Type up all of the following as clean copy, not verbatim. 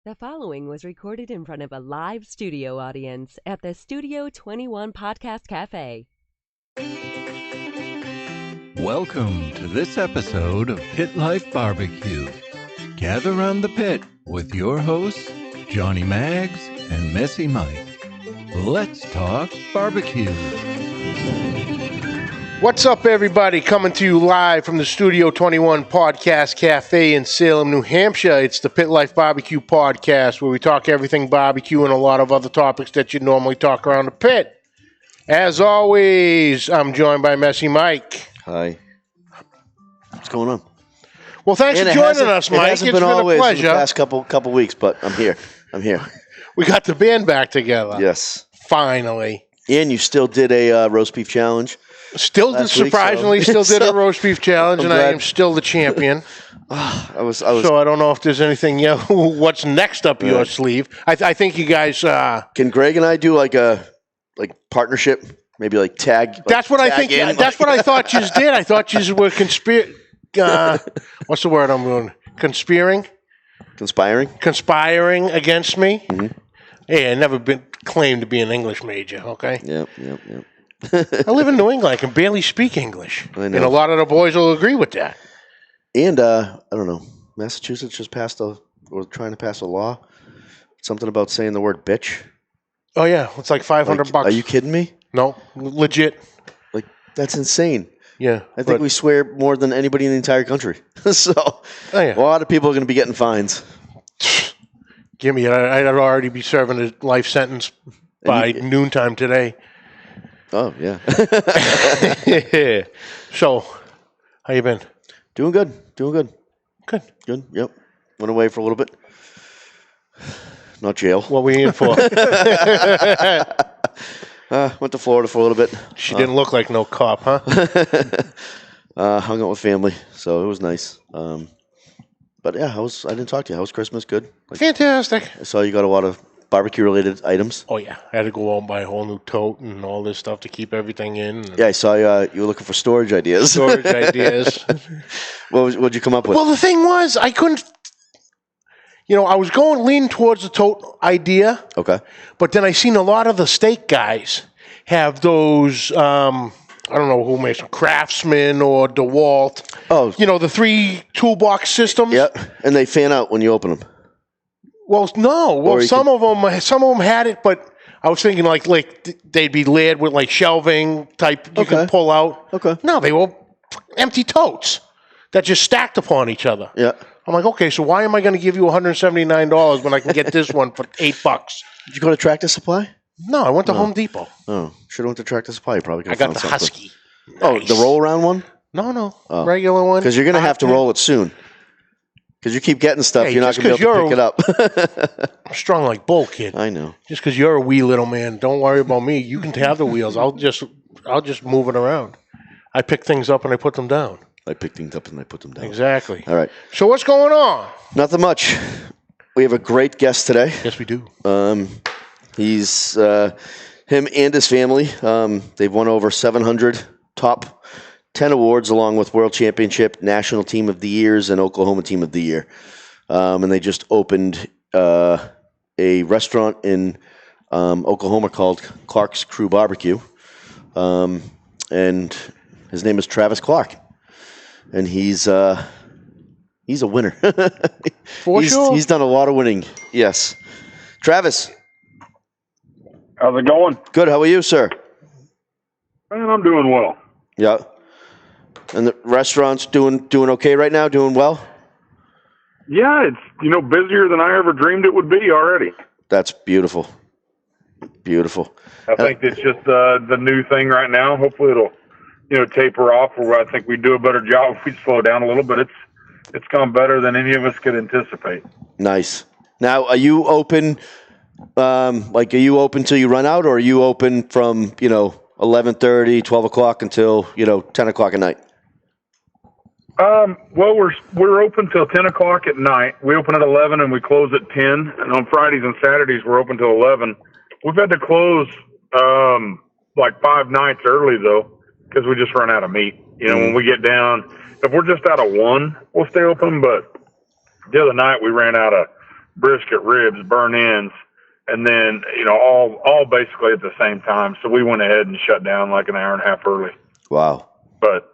The following was recorded in front of a live studio audience at the Studio 21 Podcast Café. Welcome to this episode of Pit Life BBQ. Gather around the pit with your hosts, Johnny Maggs and Messy Mike. Let's talk barbecue. What's up, everybody? Coming to you live from the Studio 21 Podcast Café in Salem, New Hampshire. It's the Pit Life BBQ podcast, where we talk everything barbecue and a lot of other topics that you normally talk around the pit. As always, I'm joined by Messy Mike. Hi. What's going on? Well, thanks for joining us, Mike. It's been a pleasure. The past couple weeks, but I'm here. We got the band back together. Yes. Finally. And you still did a roast beef challenge. Still did a roast beef challenge, and I am still the champion. So I don't know if there's anything what's next up your sleeve. I think you guys can Greg and I do like a partnership, maybe like tag. That's what I think. That's what I thought you did. I thought you were what's the word I'm doing? Conspiring against me. Mm-hmm. Hey, I never been claimed to be an English major. Okay. Yep. I live in New England. I can barely speak English. I know. And a lot of the boys will agree with that. And I don't know. Massachusetts just trying to pass a law. Something about saying the word bitch. Oh, yeah. It's like $500. Are you kidding me? No. Legit. Like, that's insane. Yeah. I think we swear more than anybody in the entire country. So a lot of people are going to be getting fines. Give me it. I'd already be serving a life sentence by noontime today. Oh, yeah. So, how you been? Doing good. Good. Yep. Went away for a little bit. Not jail. What were you in for? Went to Florida for a little bit. She didn't look like no cop, huh? Hung out with family, so it was nice. But yeah, I didn't talk to you. How was Christmas? Good? Fantastic. I saw you got a lot of barbecue-related items. Oh, yeah. I had to go out and buy a whole new tote and all this stuff to keep everything in. Yeah, I saw you were looking for storage ideas. What'd you come up with? Well, the thing was, I couldn't... I was leaning towards the tote idea. Okay. But then I seen a lot of the steak guys have those... I don't know who makes them, Craftsman or DeWalt. Oh. The 3 toolbox systems. Yep, and they fan out when you open them. Well, no. Well, some of them had it, but I was thinking like they'd be layered with like shelving type you can pull out. Okay. No, they were empty totes that just stacked upon each other. Yeah. I'm like, okay, so why am I going to give you $179 when I can get this one for $8? Did you go to Tractor Supply? No, I went to Home Depot. Oh, should have went to Tractor Supply. You probably could have found something. I got the Husky. Nice. Oh, the roll-around one? No. Regular one. Because you're going to have to roll it soon. Because you keep getting stuff, you're not going to be able to pick it up. I'm strong like bull, kid. I know. Just because you're a wee little man, don't worry about me. You can have the wheels. I'll just move it around. I pick things up and I put them down. I pick things up and I put them down. Exactly. All right. So what's going on? Nothing much. We have a great guest today. Yes, we do. He's him and his family. They've won over 700 top 10 awards, along with World Championship, National Team of the Years, and Oklahoma Team of the Year. And they just opened a restaurant in Oklahoma called Clark Crew BBQ. And his name is Travis Clark. And he's a winner. For sure. He's done a lot of winning. Yes. Travis. How's it going? Good. How are you, sir? Man, I'm doing well. Yeah. And the restaurant's doing okay right now? Doing well? Yeah, it's busier than I ever dreamed it would be already. That's beautiful. Beautiful. I think it's just the new thing right now. Hopefully it'll taper off, where I think we do a better job if we slow down a little, but it's gone better than any of us could anticipate. Nice. Now, are you open are you open till you run out, or are you open from 11:30, 12 o'clock until 10 o'clock at night? Well, we're open till 10 o'clock at night. We open at 11 and we close at 10. And on Fridays and Saturdays, we're open till 11. We've had to close like 5 nights early, though, because we just run out of meat. When we get down, if we're just out of one, we'll stay open. But the other night, we ran out of brisket, ribs, burn-ins, and then, all basically at the same time. So we went ahead and shut down like an hour and a half early. Wow. But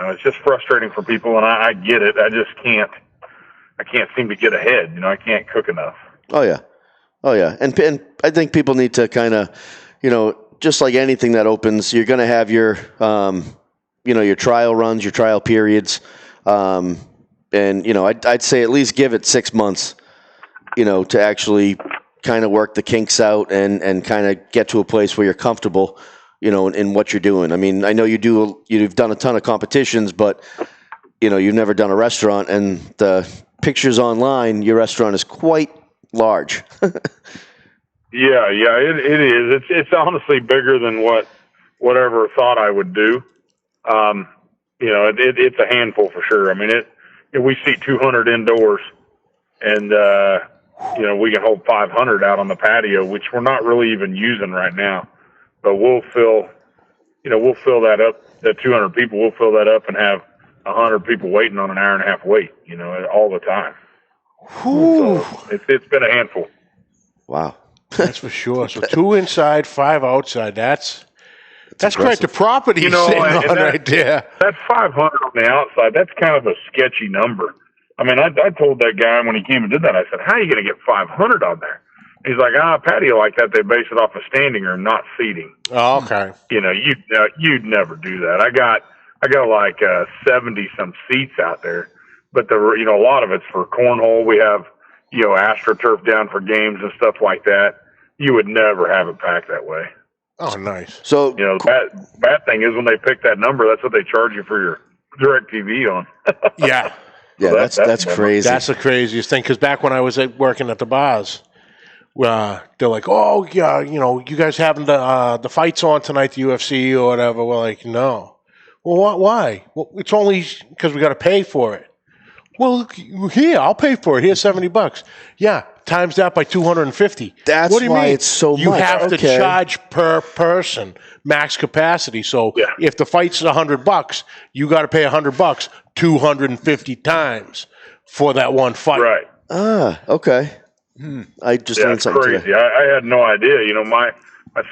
it's just frustrating for people, and I get it. I just can't. I can't seem to get ahead. I can't cook enough. Oh yeah, and I think people need to kind of, just like anything that opens, you're going to have your, your trial runs, your trial periods, and I'd say at least give it 6 months, to actually kind of work the kinks out and kind of get to a place where you're comfortable, in what you're doing. I mean, I know you've done a ton of competitions, but you've never done a restaurant, and the pictures online, your restaurant is quite large. Yeah, it is. It's honestly bigger than whatever thought I would do. It's a handful for sure. I mean, we seat 200 indoors, and we can hold 500 out on the patio, which we're not really even using right now. But we'll fill that up. That 200 people, we'll fill that up and have 100 people waiting on an hour and a half wait. All the time. So it's been a handful. Wow. That's for sure. So 2 inside, 5 outside. That's quite the property sitting on right there. That's 500 on the outside. That's kind of a sketchy number. I mean, I told that guy when he came and did that, I said, how are you going to get 500 on there? He's like, a patio like that, they base it off of standing room, not seating. Oh, okay. You'd never do that. I got like 70 some seats out there, but a lot of it's for cornhole. We have AstroTurf down for games and stuff like that. You would never have it packed that way. Oh, nice. So bad thing is when they pick that number, that's what they charge you for your DirecTV on. Yeah. Yeah, that's crazy. That's the craziest thing, because back when I was working at the bars, they're like, oh, yeah, you guys having the fights on tonight, the UFC or whatever. We're like, no. Well, why? Well, it's only because we got to pay for it. Well, here, I'll pay for it. Here's $70. Yeah, times that by 250. That's what do you why mean? it's so you much. You have to charge per person, max capacity. So if the fight's $100, you got to pay $100 250 times for that one fight. Right. Okay. I just learned something crazy. today. I had no idea. My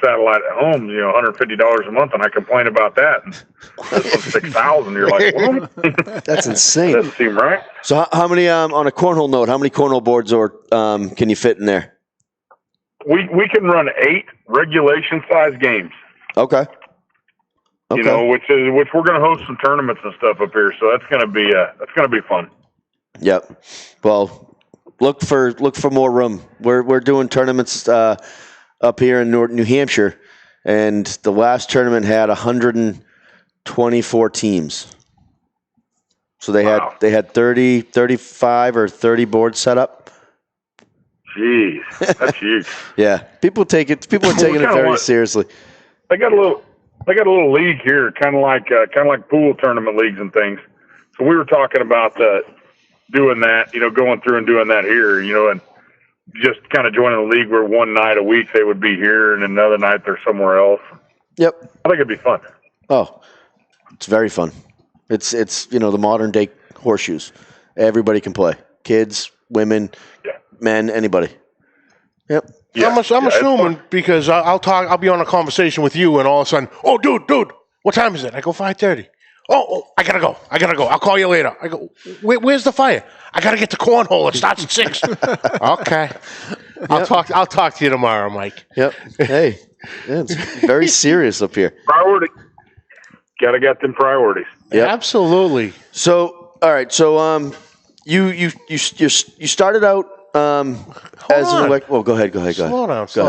satellite at home, $150 a month, and I complain about that. And this one's $6,000. You're like, what? That's insane. Doesn't seem right. So how many on a cornhole note? How many cornhole boards can you fit in there? We can run 8 regulation size games. Okay. Which we're going to host some tournaments and stuff up here. So that's going to be fun. Yep. Well, look for more room. We're doing tournaments up here in New Hampshire, and the last tournament had 124 teams. So they had 30, 35 or 30 boards set up. Jeez, that's huge. Yeah, people are taking it very seriously. They got a little league here, kind of like pool tournament leagues and things. So we were talking about doing that, going through and doing that here, and just kind of joining a league where one night a week they would be here and another night they're somewhere else. Yep. I think it'd be fun. Oh, it's very fun. It's the modern day horseshoes. Everybody can play. Kids, women, men, anybody. Yep. Yeah. I'm assuming, because I'll be on a conversation with you, and all of a sudden, oh, dude, what time is it? I go 5:30. Oh, I gotta go. I'll call you later. I go, where's the fire? I gotta get to cornhole. It starts at 6. Okay. I'll talk to you tomorrow, Mike. Yep. Hey, it's very serious up here. Priority. Gotta get them priorities. Yep. Absolutely. So, all right. So, you started out as an electric. Well, go ahead. Slow down. Go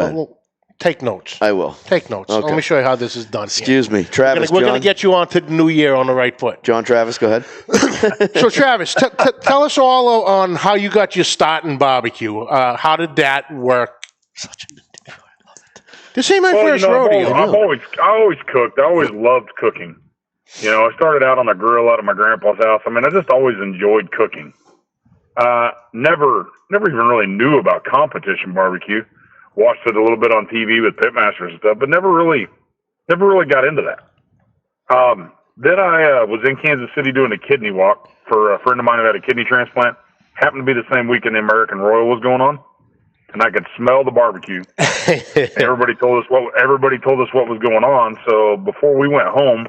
ahead. Well, take notes. I will. Take notes. Okay. Let me show you how this is done. Excuse me, Travis. We're going to get you on to the new year on the right foot. John Travis, go ahead. So, Travis, tell us all on how you got your start in barbecue. How did that work? This ain't my first rodeo. I always cooked. I always loved cooking. I started out on the grill out of my grandpa's house. I mean, I just always enjoyed cooking. Never even really knew about competition barbecue. Watched it a little bit on TV with pitmasters and stuff, but never really got into that. Then I was in Kansas City doing a kidney walk for a friend of mine who had a kidney transplant. Happened to be the same weekend the American Royal was going on, and I could smell the barbecue. Everybody told us what was going on. So before we went home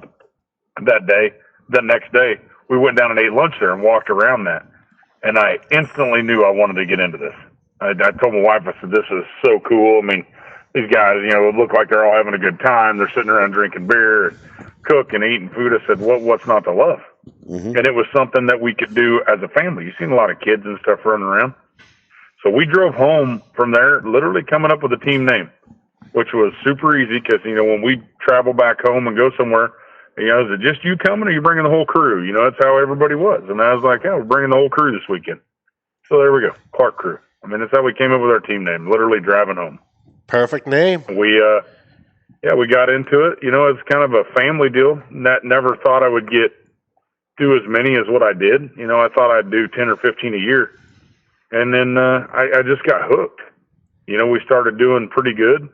that next day, we went down and ate lunch there and walked around that. And I instantly knew I wanted to get into this. I told my wife, I said, this is so cool. I mean, these guys, look like they're all having a good time. They're sitting around drinking beer and cooking, eating food. I said, what's not to love? Mm-hmm. And it was something that we could do as a family. You've seen a lot of kids and stuff running around. So we drove home from there, literally coming up with a team name, which was super easy because, when we travel back home and go somewhere, is it just you coming or you bringing the whole crew? That's how everybody was. And I was like, yeah, we're bringing the whole crew this weekend. So there we go, Clark Crew. I mean, that's how we came up with our team name, literally driving home. Perfect name. We got into it. It's kind of a family deal. Never thought I would do as many as what I did. I thought I'd do 10 or 15 a year. And then I just got hooked. We started doing pretty good.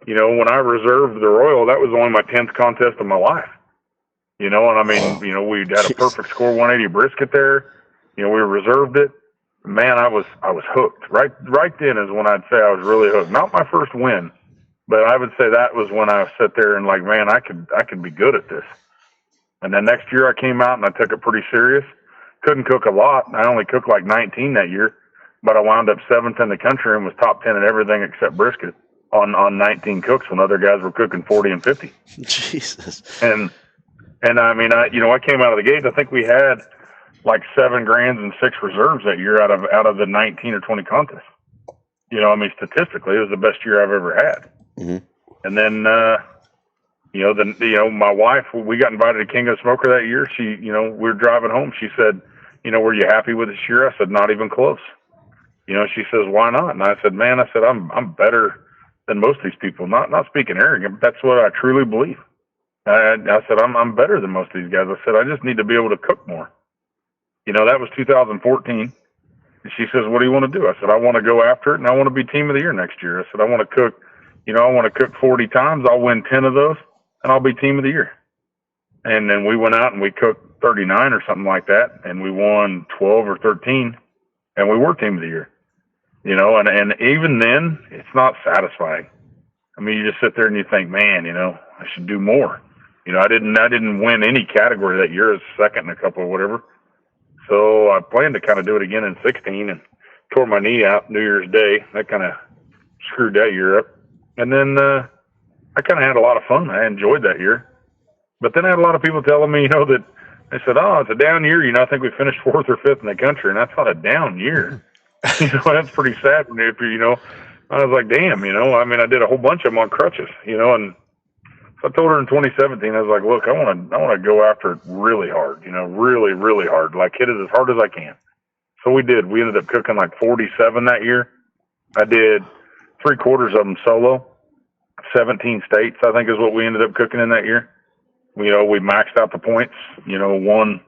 When I reserved the Royal, that was only my 10th contest of my life. And I mean, we had a perfect score 180 brisket there. We reserved it. Man, I was hooked. Right then is when I'd say I was really hooked. Not my first win, but I would say that was when I sat there and like, man, I could be good at this. And then next year I came out and I took it pretty serious. Couldn't cook a lot. I only cooked like 19 that year, but I wound up 7th in the country and was top 10 in everything except brisket on 19 cooks when other guys were cooking 40 and 50. Jesus. And I mean, I came out of the gate. I think we had like 7 grands and 6 reserves that year out of the 19 or 20 contests. I mean, statistically, it was the best year I've ever had. Mm-hmm. And then, my wife, we got invited to King of the Smoker that year. She, we were driving home. She said, were you happy with this year? I said, not even close. She says, why not? And I said, man, I'm better than most of these people. Not speaking arrogant, but that's what I truly believe. I said, I'm better than most of these guys. I said, I just need to be able to cook more. That was 2014. And she says, what do you want to do? I said, I want to go after it, and I want to be team of the year next year. I said, I want to cook, I want to cook 40 times. I'll win 10 of those, and I'll be team of the year. And then we went out and we cooked 39 or something like that, and we won 12 or 13, and we were team of the year. And even then, it's not satisfying. I mean, you just sit there and you think, man, I should do more. I didn't win any category that year as second in a couple or whatever. So I planned to kind of do it again in 16 and tore my knee out New Year's Day. That kind of screwed that year up. And then I kind of had a lot of fun. I enjoyed that year. But then I had a lot of people telling me, that they said, oh, it's a down year. I think we finished 4th or 5th in the country. And that's not a down year. That's pretty sad. I was like, damn, I mean, I did a whole bunch of them on crutches, and so I told her in 2017, I was like, look, I want to go after it really hard, really, really hard, like hit it as hard as I can. So we did. We ended up cooking like 47 that year. I did 3/4 of them solo, 17 states, I think is what we ended up cooking in that year. We maxed out the points, won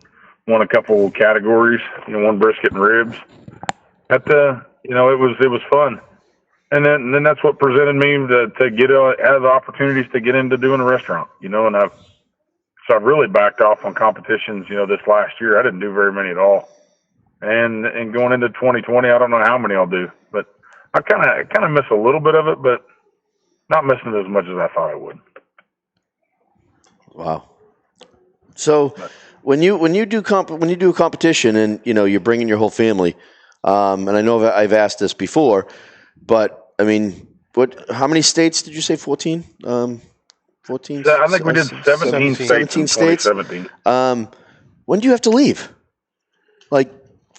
a couple categories, won brisket and ribs. It was fun. And then that's what presented me to get have the opportunities to get into doing a restaurant, and I've really backed off on competitions, this last year. I didn't do very many at all. And going into 2020, I don't know how many I'll do, but I kind of miss a little bit of it, but not missing it as much as I thought I would. Wow. So when you do a competition and, you're bringing your whole family, and I know I've asked this before, but I mean, how many states did you say? 14? 14? I think we did 17 states in 2017. When do you have to leave? Like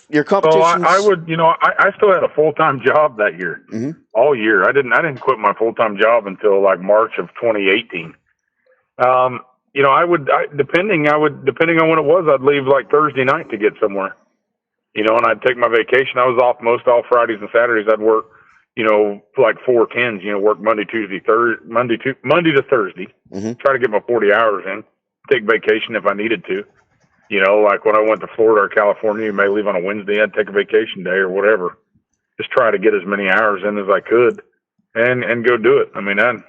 your competition? So I would, I still had a full-time job that year, mm-hmm. all year. I didn't quit my full-time job until like March of 2018. Depending on when it was, I'd leave like Thursday night to get somewhere, and I'd take my vacation. I was off most all Fridays and Saturdays. I'd work, like 4 10s, work Monday to Thursday, mm-hmm. try to get my 40 hours in, take vacation if I needed to. Like when I went to Florida or California, you may leave on a Wednesday, I'd take a vacation day or whatever. Just try to get as many hours in as I could and go do it. I mean, there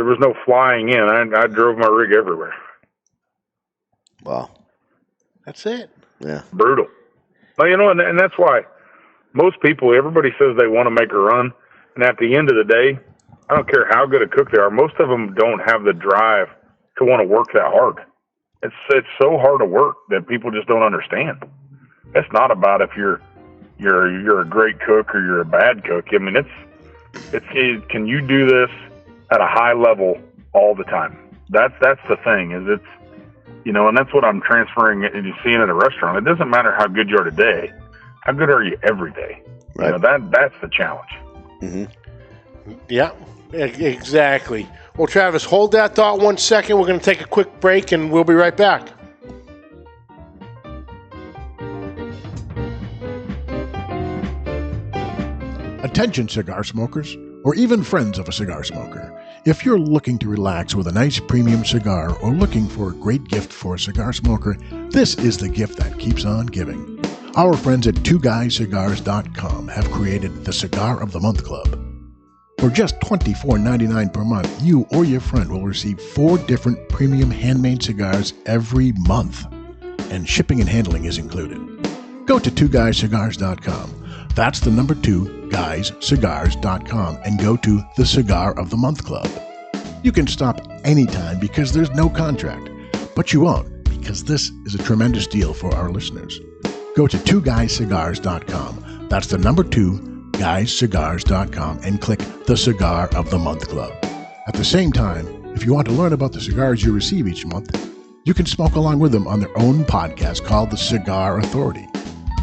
was no flying in. I drove my rig everywhere. Wow. That's it. Yeah. Brutal. Well, and that's why most people, everybody says they want to make a run, and at the end of the day, I don't care how good a cook they are, most of them don't have the drive to want to work that hard. It's so hard to work that people just don't understand. It's not about if you're a great cook or you're a bad cook. I mean, it's can you do this at a high level all the time? That's the thing, is and that's what I'm transferring and seeing at a restaurant. It doesn't matter how good you are today. How good are you every day? Right. That's the challenge. Mm-hmm. Yeah, exactly. Well, Travis, hold that thought 1 second. We're going to take a quick break, and we'll be right back. Attention, cigar smokers, or even friends of a cigar smoker. If you're looking to relax with a nice premium cigar or looking for a great gift for a cigar smoker, this is the gift that keeps on giving. Our friends at twoguyscigars.com have created the Cigar of the Month Club. For just $24.99 per month, you or your friend will receive 4 different premium handmade cigars every month, and shipping and handling is included. Go to twoguyscigars.com. That's the number 2, guyscigars.com, and go to the Cigar of the Month Club. You can stop anytime because there's no contract, but you won't because this is a tremendous deal for our listeners. Go to twoguyscigars.com. That's the number 2, guyscigars.com, and click the Cigar of the Month Club. At the same time, if you want to learn about the cigars you receive each month, you can smoke along with them on their own podcast called The Cigar Authority.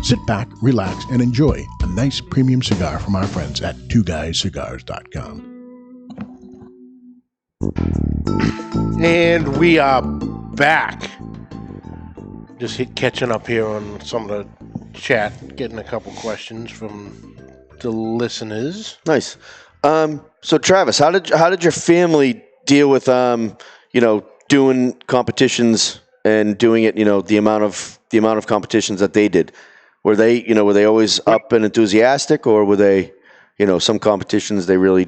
Sit back, relax, and enjoy a nice premium cigar from our friends at twoguyscigars.com. And we are back. Just catching up here on some of the chat, getting a couple questions from the listeners. Nice. So Travis, how did your family deal with doing competitions and doing it, the amount of competitions that they did? Were they always up and enthusiastic, or were they, some competitions they really,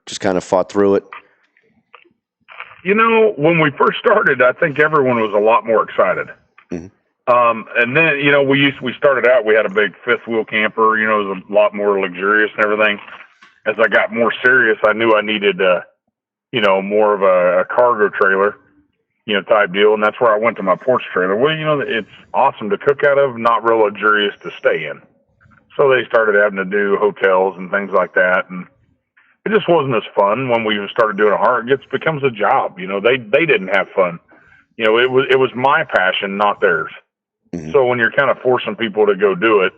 just kind of fought through it? When we first started, I think everyone was a lot more excited. Mm-hmm. And then, we started out, we had a big 5th wheel camper, it was a lot more luxurious and everything. As I got more serious, I knew I needed, more of a cargo trailer, type deal. And that's where I went to my porch trailer. Well, it's awesome to cook out of, not real luxurious to stay in. So they started having to do hotels and things like that. And it just wasn't as fun when we started doing it hard. It becomes a job. They didn't have fun. It was my passion, not theirs. Mm-hmm. So when you're kind of forcing people to go do it,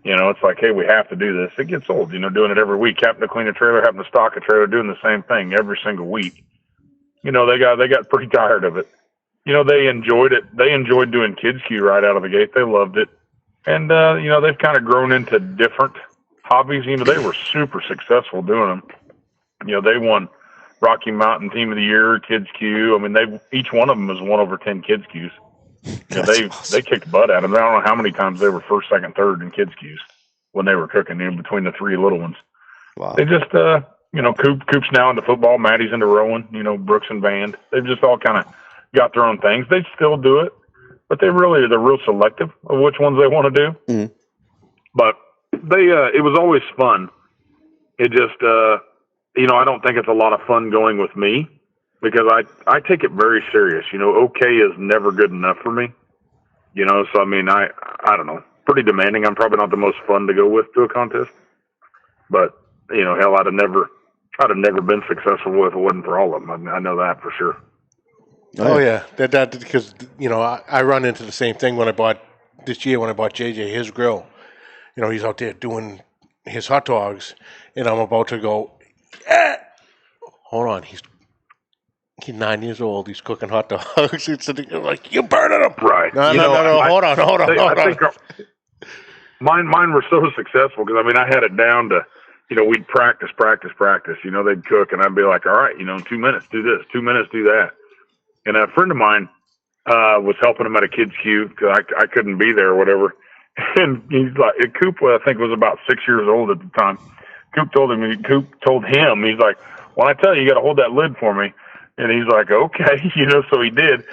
it's like, hey, we have to do this. It gets old, doing it every week, having to clean a trailer, having to stock a trailer, doing the same thing every single week. They got pretty tired of it. They enjoyed it. They enjoyed doing Kids Q right out of the gate. They loved it. And, they've kind of grown into different hobbies. They were super successful doing them. They won Rocky Mountain Team of the Year, Kids Q. I mean, each one of them has won over 10 Kids Qs. They kicked butt at them. I don't know how many times they were 1st, 2nd, 3rd in Kids Qs when they were cooking in between the 3 little ones. Wow. They just, Coop's now into football, Maddie's into rowing, Brooks and Band. They've just all kind of got their own things. They still do it, but they're real selective of which ones they want to do. Mm-hmm. But it was always fun. It just, I don't think it's a lot of fun going with me because I take it very serious. Okay is never good enough for me. So I mean, I don't know, pretty demanding. I'm probably not the most fun to go with to a contest, but hell, I'd have never been successful if it wasn't for all of them. I know that for sure. Oh yeah, that because I run into the same thing when I bought JJ his grill. He's out there doing his hot dogs, and I'm about to go. Hold on, he's 9 years old. He's cooking hot dogs. It's like, you burning them, right? No. Hold on. I think mine were so successful because I had it down to. We'd practice. They'd cook, and I'd be like, all right, in 2 minutes, do this. 2 minutes, do that. And a friend of mine was helping him at a Kids Q because I couldn't be there or whatever. And he's like, Coop, I think, was about 6 years old at the time. Coop told him, he's like, well, I tell you, you got to hold that lid for me. And he's like, okay, so he did.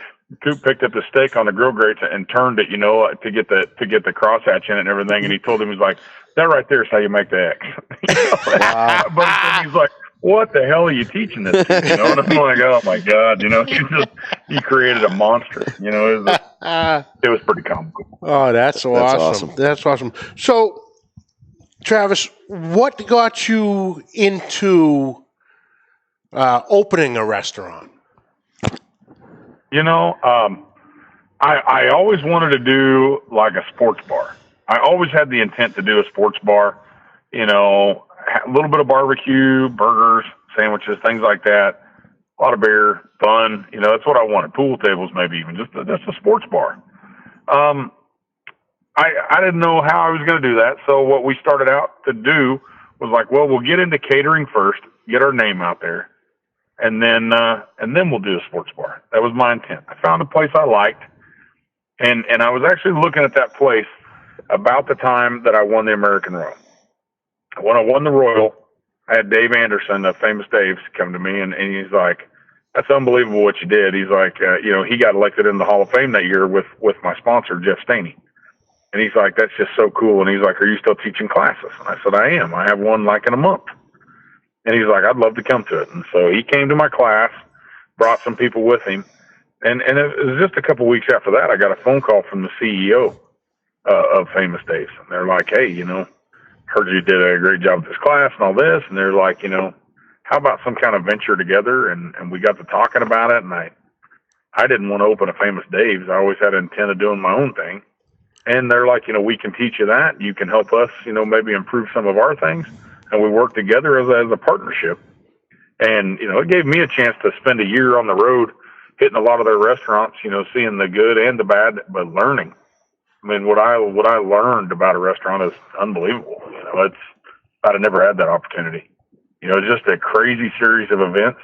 Coop picked up the steak on the grill grates and turned it, to get the crosshatch in it and everything. And he told him, he's like, that right there is how you make the X. Wow. But he's like, what the hell are you teaching this kid? And I'm like, oh my God, he created a monster. It was pretty comical. Oh, that's awesome. That's awesome. So, Travis, what got you into opening a restaurant? I always wanted to do like a sports bar. I always had the intent to do a sports bar, a little bit of barbecue, burgers, sandwiches, things like that. A lot of beer, fun, that's what I wanted. Pool tables, maybe even just a sports bar. I didn't know how I was going to do that. So what we started out to do was like, well, we'll get into catering first, get our name out there, and then we'll do a sports bar. That was my intent. I found a place I liked, and I was actually looking at that place about the time that I won the American Royal. When I won the Royal, I had Dave Anderson, Famous Dave's, come to me, and he's like, that's unbelievable what you did. He's like, he got elected in the Hall of Fame that year with my sponsor, Jeff Staney. And he's like, that's just so cool. And he's like, are you still teaching classes? And I said, I am. I have one like in a month. And he's like, I'd love to come to it. And so he came to my class, brought some people with him. And it was just a couple of weeks after that, I got a phone call from the CEO of Famous Dave's. And they're like, hey, heard you did a great job with this class and all this. And they're like, how about some kind of venture together? And we got to talking about it. And I didn't want to open a Famous Dave's. I always had an intent of doing my own thing. And they're like, we can teach you that. You can help us, maybe improve some of our things. And we work together as a partnership. And, it gave me a chance to spend a year on the road, hitting a lot of their restaurants, seeing the good and the bad, but learning. I mean, what I learned about a restaurant is unbelievable. I'd have never had that opportunity. Just a crazy series of events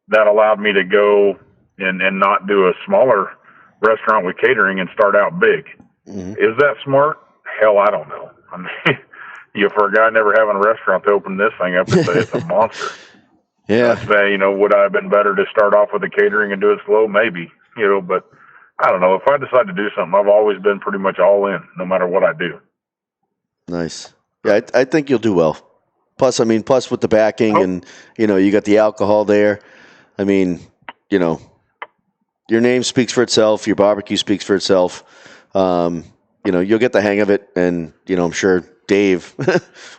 that allowed me to go and not do a smaller restaurant with catering and start out big. Mm-hmm. Is that smart? Hell, I don't know. I mean, for a guy never having a restaurant to open this thing up, it's a monster. Yeah. I'd say, would I have been better to start off with the catering and do it slow? Maybe, but I don't know. If I decide to do something, I've always been pretty much all in, no matter what I do. Nice. Yeah, I think you'll do well. Plus with the backing and, you got the alcohol there. I mean, your name speaks for itself. Your barbecue speaks for itself. You'll get the hang of it. And, I'm sure Dave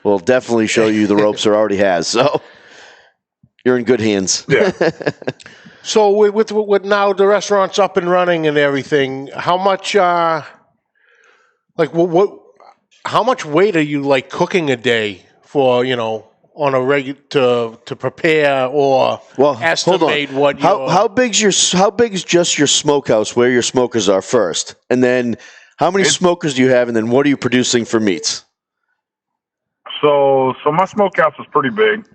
will definitely show you the ropes or already has. So you're in good hands. Yeah. So with now the restaurant's up and running and everything, how much, how much weight are you like cooking a day for, on a regular to prepare or estimate what you how big's just your smokehouse where your smokers are first, and then how many smokers do you have, and then what are you producing for meats? So my smokehouse is pretty big.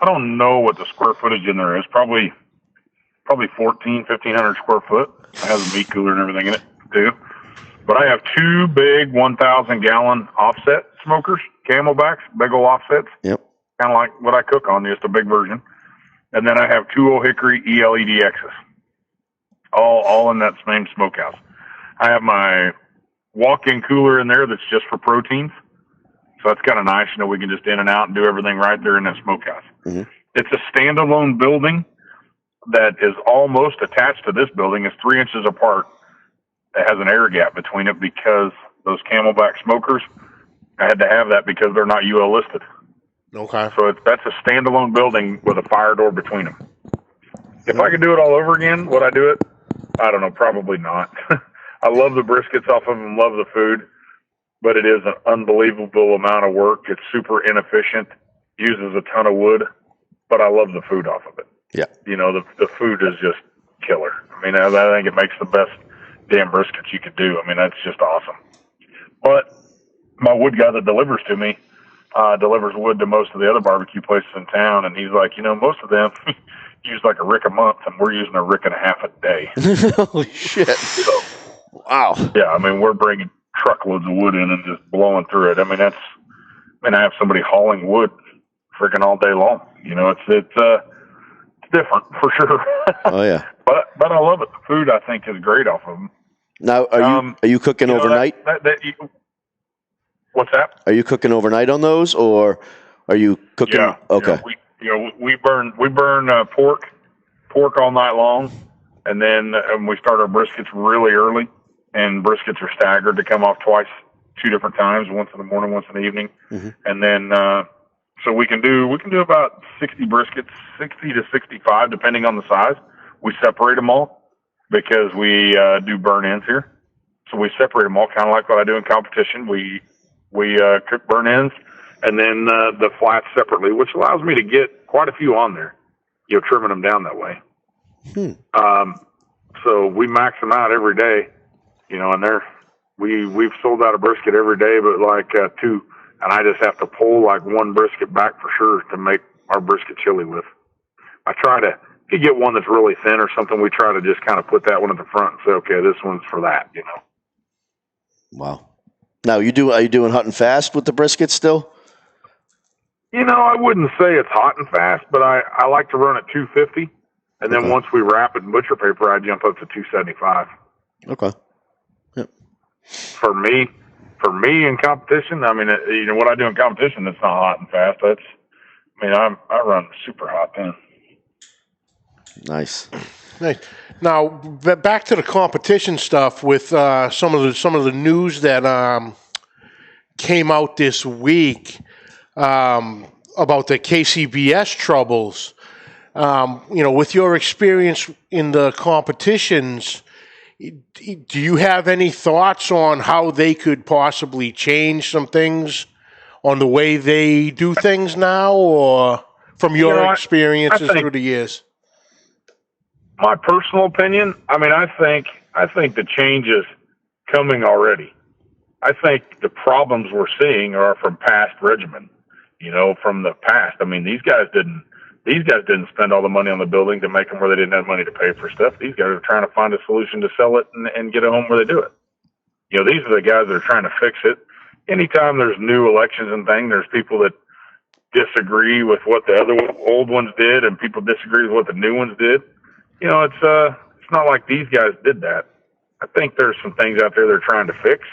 I don't know what the square footage in there is. Probably 1,500 square foot. It has a meat cooler and everything in it too. But I have two big 1,000-gallon offset smokers, Camelbacks, big old offsets. Yep. Kind of like what I cook on, just a big version. And then I have two old hickory ELEDXs, all in that same smokehouse. I have my walk-in cooler in there that's just for proteins. So that's kind of nice. We can just in and out and do everything right there in that smokehouse. Mm-hmm. It's a standalone building that is almost attached to this building. It's 3 inches apart. It has an air gap between it because those Camelback smokers, I had to have that because they're not UL listed. Okay. So that's a standalone building with a fire door between them. If I could do it all over again, would I do it? I don't know. Probably not. I love the briskets off of them, love the food, but it is an unbelievable amount of work. It's super inefficient, uses a ton of wood, but I love the food off of it. Yeah. The food is just killer. I mean, I think it makes the best damn briskets you could do. I mean, that's just awesome. But my wood guy that delivers to me, delivers wood to most of the other barbecue places in town, and he's like, most of them use like a rick a month, and we're using a rick and a half a day. Holy shit. So, wow. Yeah, I mean, we're bringing truckloads of wood in and just blowing through it. I mean, I have somebody hauling wood freaking all day long. It's different for sure. Oh yeah. But I love it. The food I think is great off of them. Now, are you cooking overnight? What's that? Are you cooking overnight on those, or are you cooking? Yeah. Okay. We burn pork all night long, and then we start our briskets really early. And briskets are staggered to come off twice, 2 different times, once in the morning, once in the evening, and then so we can do about 60 briskets, 60 to 65 depending on the size. We separate them all because we do burn-ins here, so we separate them all, kind of like what I do in competition. We cook burn-ins and then the flats separately, which allows me to get quite a few on there, trimming them down that way. So we max them out every day. And we've sold out a brisket every day, but like 2, and I just have to pull like 1 brisket back for sure to make our brisket chili with. I try to, if you get one that's really thin or something, we try to just kind of put that one at the front and say, okay, this one's for that, Wow. Now are you doing hot and fast with the brisket still? I wouldn't say it's hot and fast, but I like to run at 250, and then once we wrap it in butcher paper, I jump up to 275. Okay. For me in competition, I mean, what I do in competition, it's not hot and fast. I run super hot then. Nice. Now, back to the competition stuff with some of the news that came out this week about the KCBS troubles. With your experience in the competitions, do you have any thoughts on how they could possibly change some things on the way they do things now, or from your experiences through the years? My personal opinion, I think the change is coming already. I think the problems we're seeing are from past regimen, from the past. These guys didn't spend all the money on the building to make them where they didn't have money to pay for stuff. These guys are trying to find a solution to sell it and get it home where they do it. These are the guys that are trying to fix it. Anytime there's new elections and things, there's people that disagree with what the old ones did, and people disagree with what the new ones did. It's not like these guys did that. I think there's some things out there they're trying to fix.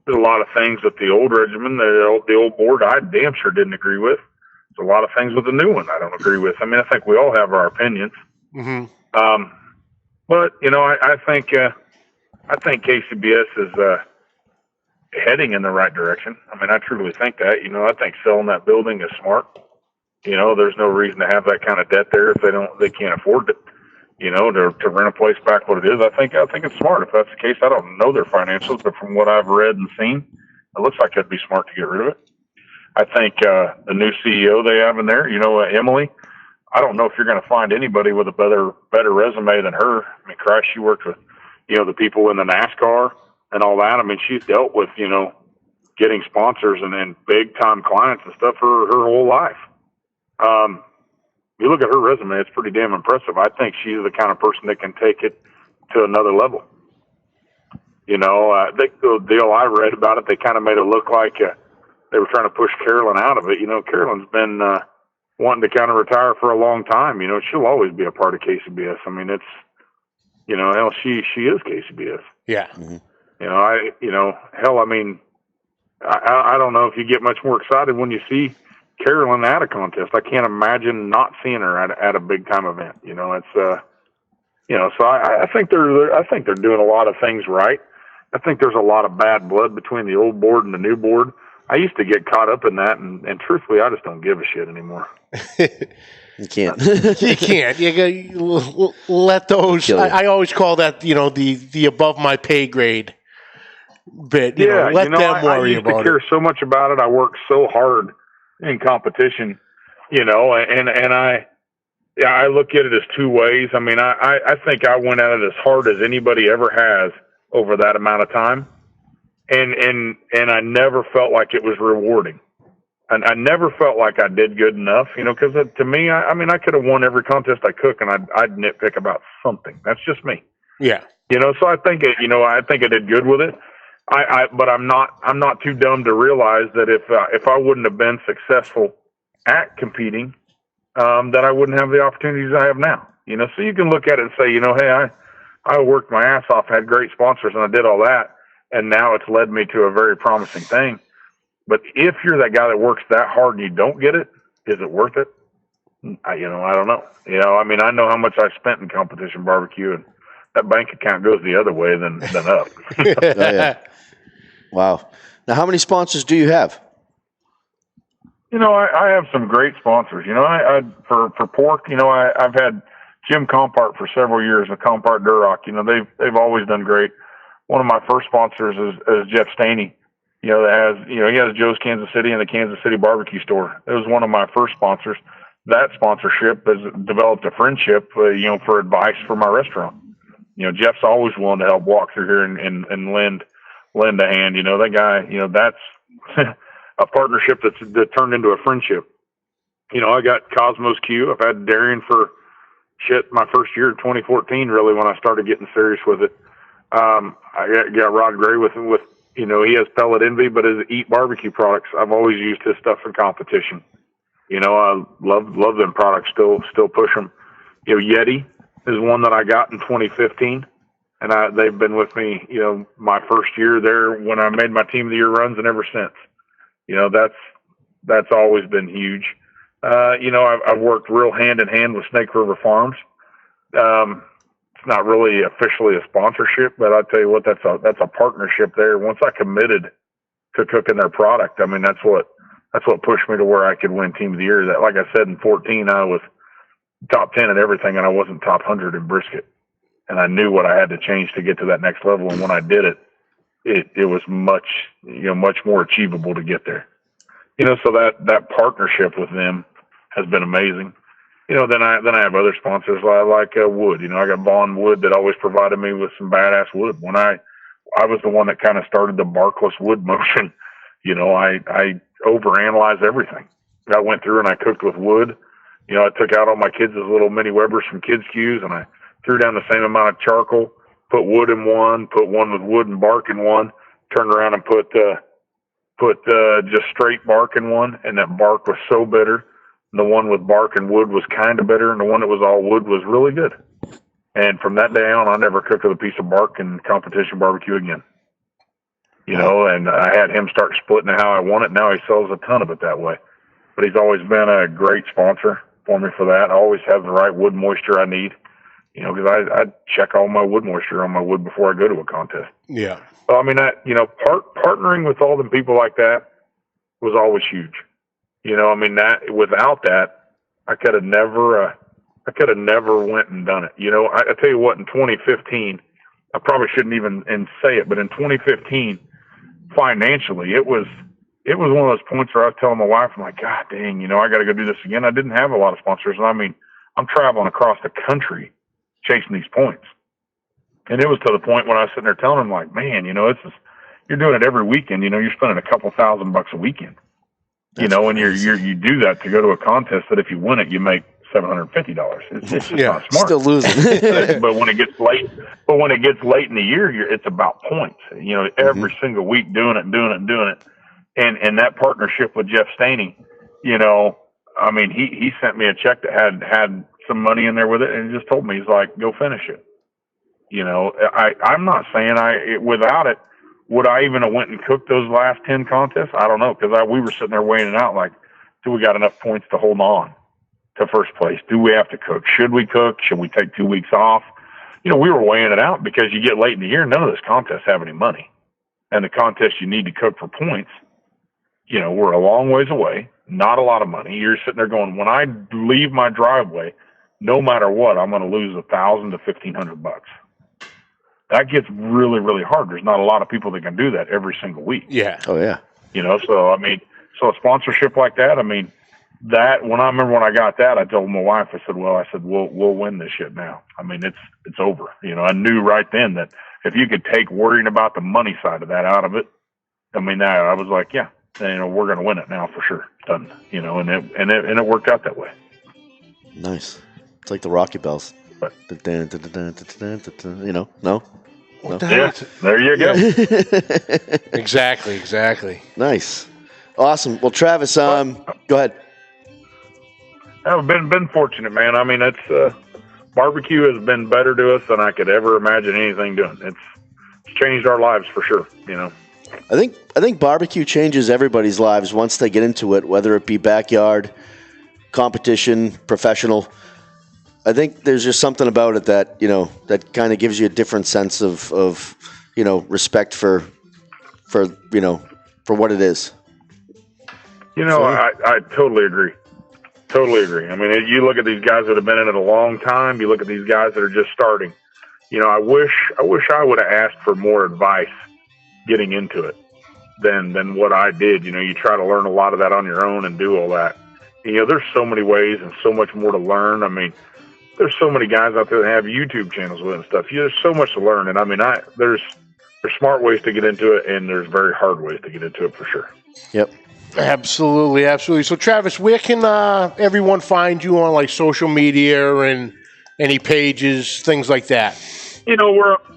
There's a lot of things with the old regimen, the old board, I damn sure didn't agree with. There's a lot of things with the new one I don't agree with. I think we all have our opinions. Mm-hmm. But I think KCBS is heading in the right direction. I truly think that. I think selling that building is smart. There's no reason to have that kind of debt there if they can't afford it. To rent a place back what it is. I think it's smart. If that's the case, I don't know their financials, but from what I've read and seen, it looks like it'd be smart to get rid of it. I think the new CEO they have in there, Emily, I don't know if you're going to find anybody with a better resume than her. Christ, she worked with, the people in the NASCAR and all that. She's dealt with, getting sponsors and big time clients and stuff her whole life. You look at her resume, it's pretty damn impressive. I think she's the kind of person that can take it to another level. I think the deal I read about it, they kind of made it look like they were trying to push Carolyn out of it. Carolyn's been wanting to kind of retire for a long time. She'll always be a part of KCBS. It's, hell, she is KCBS. Yeah. Mm-hmm. I don't know if you get much more excited when you see Carolyn at a contest. I can't imagine not seeing her at a big time event. So I think they're doing a lot of things right. I think there's a lot of bad blood between the old board and the new board. I used to get caught up in that, and truthfully, I just don't give a shit anymore. You can't. You can't. You let those. I always call that the above my pay grade bit. Let them worry about it. I used to care so much about it. I worked so hard in competition, and I look at it as two ways. I think I went at it as hard as anybody ever has over that amount of time. And I never felt like it was rewarding. And I never felt like I did good enough, because to me, I could have won every contest I cook, and I'd nitpick about something. That's just me. Yeah. So I think I think I did good with it. But I'm not too dumb to realize that if I wouldn't have been successful at competing, that I wouldn't have the opportunities I have now. So you can look at it and say, hey, I worked my ass off, had great sponsors, and I did all that, and now it's led me to a very promising thing. But if you're that guy that works that hard and you don't get it, is it worth it? I don't know. I know how much I spent in competition barbecue, and that bank account goes the other way than up. Oh, yeah. Wow. Now, how many sponsors do you have? I have some great sponsors. For pork, I've had Jim Compart for several years with Compart Duroc. They've always done great. One of my first sponsors is Jeff Staney. He has Joe's Kansas City and the Kansas City barbecue store. It was one of my first sponsors. That sponsorship has developed a friendship, for advice for my restaurant. Jeff's always willing to help walk through here and lend a hand. That guy, that's a partnership that turned into a friendship. I got Cosmos Q. I've had Darian for my first year in 2014, really, when I started getting serious with it. I got Rod Gray with he has Pellet Envy, but his Eat Barbecue products, I've always used his stuff in competition. I love them products, still push them. Yeti is one that I got in 2015, and they've been with me, my first year there when I made my Team of the Year runs, and ever since. That's always been huge. I've worked real hand in hand with Snake River Farms. It's not really officially a sponsorship, but I tell you what, that's a partnership there. Once I committed to cooking their product, that's what pushed me to where I could win Team of the Year. That, like I said, in 14, I was top 10 in everything, and I wasn't top 100 in brisket. And I knew what I had to change to get to that next level. And when I did it, it was much more achievable to get there. So that partnership with them has been amazing. Then I have other sponsors like wood. I got Vaughn Wood that always provided me with some badass wood. When I was the one that kind of started the barkless wood motion, I overanalyze everything. I went through and I cooked with wood. I took out all my kids' little mini Weber's from Kids Q's, and I threw down the same amount of charcoal, put wood in one, put one with wood and bark in one, turned around and put just straight bark in one, and that bark was so bitter. The one with bark and wood was kind of bitter, and the one that was all wood was really good. And from that day on, I never cooked with a piece of bark in competition barbecue again. And I had him start splitting it how I want it. Now he sells a ton of it that way. But he's always been a great sponsor for me for that. I always have the right wood moisture I need, because I check all my wood moisture on my wood before I go to a contest. Yeah. So, partnering with all the people like that was always huge. That without that, I could have never went and done it. I tell you what, in 2015, I probably shouldn't even say it, but in 2015, financially, it was one of those points where I was telling my wife, I'm like, God dang, I got to go do this again. I didn't have a lot of sponsors. And I'm traveling across the country chasing these points. And it was to the point when I was sitting there telling them, like, man, you're doing it every weekend. You're spending a couple $1,000 a weekend. And you do that to go to a contest that if you win it, you make $750. It's just not smart. Still losing. but when it gets late in the year, it's about points. Every single week doing it. And that partnership with Jeff Staney, he sent me a check that had some money in there with it, and he just told me, he's like, go finish it. I'm not saying without it, would I even have went and cooked those last 10 contests? I don't know, because we were sitting there weighing it out like, do we got enough points to hold on to first place? Do we have to cook? Should we cook? Should we take 2 weeks off? We were weighing it out, because you get late in the year, none of those contests have any money. And the contests you need to cook for points, we're a long ways away, not a lot of money. You're sitting there going, when I leave my driveway, no matter what, I'm going to lose $1,000 to $1,500. That gets really, really hard. There's not a lot of people that can do that every single week. Yeah. Oh, yeah. So a sponsorship like that, that when I got that, I told my wife, I said, we'll win this shit now. It's over. I knew right then that if you could take worrying about the money side of that out of it, I was like, yeah, we're going to win it now for sure. Done. And it worked out that way. Nice. It's like the Rocky Bells. But, no? Yeah, there you go. Exactly. Nice. Awesome. Well, Travis, go ahead. I've been fortunate, man. I mean, it's barbecue has been better to us than I could ever imagine anything doing. It's changed our lives for sure. You know. I think barbecue changes everybody's lives once they get into it, whether it be backyard, competition, professional. I think there's just something about it that, you know, that kind of gives you a different sense of you know, respect for you know, for what it is. You know, I totally agree. Totally agree. I mean, you look at these guys that have been in it a long time. You look at these guys that are just starting. You know, I wish I would have asked for more advice getting into it than what I did. You know, you try to learn a lot of that on your own and do all that. You know, there's so many ways and so much more to learn. I mean, there's so many guys out there that have YouTube channels with it and stuff. There's so much to learn. And I mean, there's smart ways to get into it, and there's very hard ways to get into it for sure. Yep. Absolutely, absolutely. So, Travis, where can everyone find you on, like, social media and any pages, things like that? You know,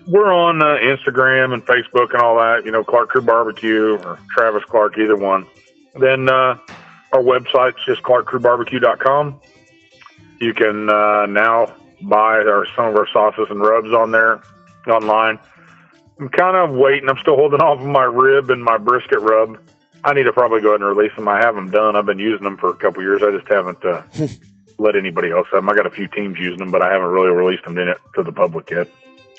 we're on Instagram and Facebook and all that. You know, Clark Crew BBQ or Travis Clark, either one. Then our website's just clarkcrewbbq.com. You can now buy some of our sauces and rubs on there online. I'm kind of waiting. I'm still holding off on my rib and my brisket rub. I need to probably go ahead and release them. I have them done. I've been using them for a couple of years. I just haven't let anybody else have them. I got a few teams using them, but I haven't really released them to the public yet.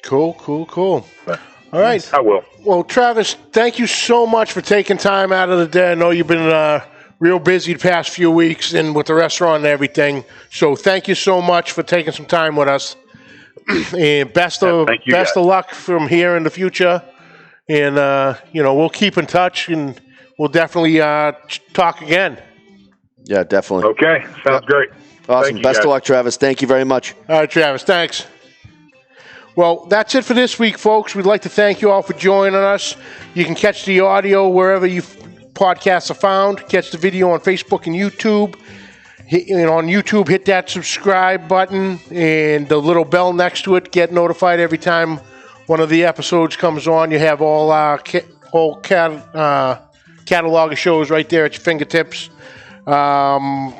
Cool. But, all right. I will. Well, Travis, thank you so much for taking time out of the day. I know you've been real busy the past few weeks and with the restaurant and everything. So thank you so much for taking some time with us. And best of luck from here in the future. And, you know, we'll keep in touch and we'll definitely talk again. Yeah, definitely. Okay. Sounds great. Awesome. Best of luck, Travis. Thank you very much. All right, Travis. Thanks. Well, that's it for this week, folks. We'd like to thank you all for joining us. You can catch the audio wherever you podcasts are found. Catch the video on Facebook and YouTube. On YouTube, hit that subscribe button and the little bell next to it. Get notified every time one of the episodes comes on. You have all our whole catalog of shows right there at your fingertips. On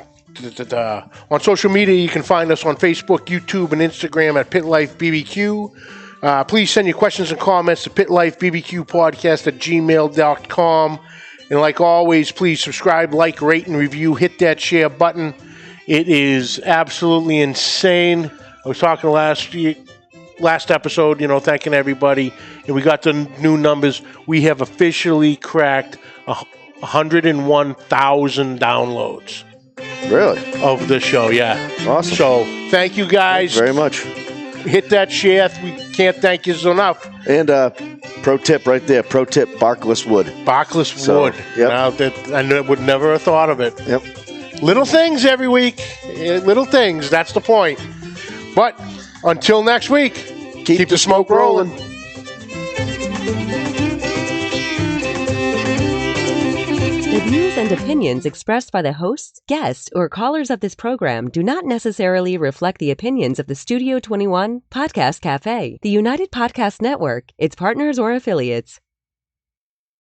social media, you can find us on Facebook, YouTube, and Instagram at Pit Life BBQ. Please send your questions and comments to pitlifebbqpodcast@gmail.com. And like always, please subscribe, like, rate, and review. Hit that share button. It is absolutely insane. I was talking last episode, you know, thanking everybody. And we got the new numbers. We have officially cracked 101,000 downloads. Really? Of the show, yeah. Awesome. So thank you guys. Thank you very much. Hit that share. We can't thank you enough. And pro tip right there. Pro tip, barkless wood. Barkless wood. Yep. Now, I would never have thought of it. Yep. Little things every week. Little things. That's the point. But until next week, keep the smoke rolling. The views and opinions expressed by the hosts, guests, or callers of this program do not necessarily reflect the opinions of the Studio 21 Podcast Café, the United Podcast Network, its partners, or affiliates.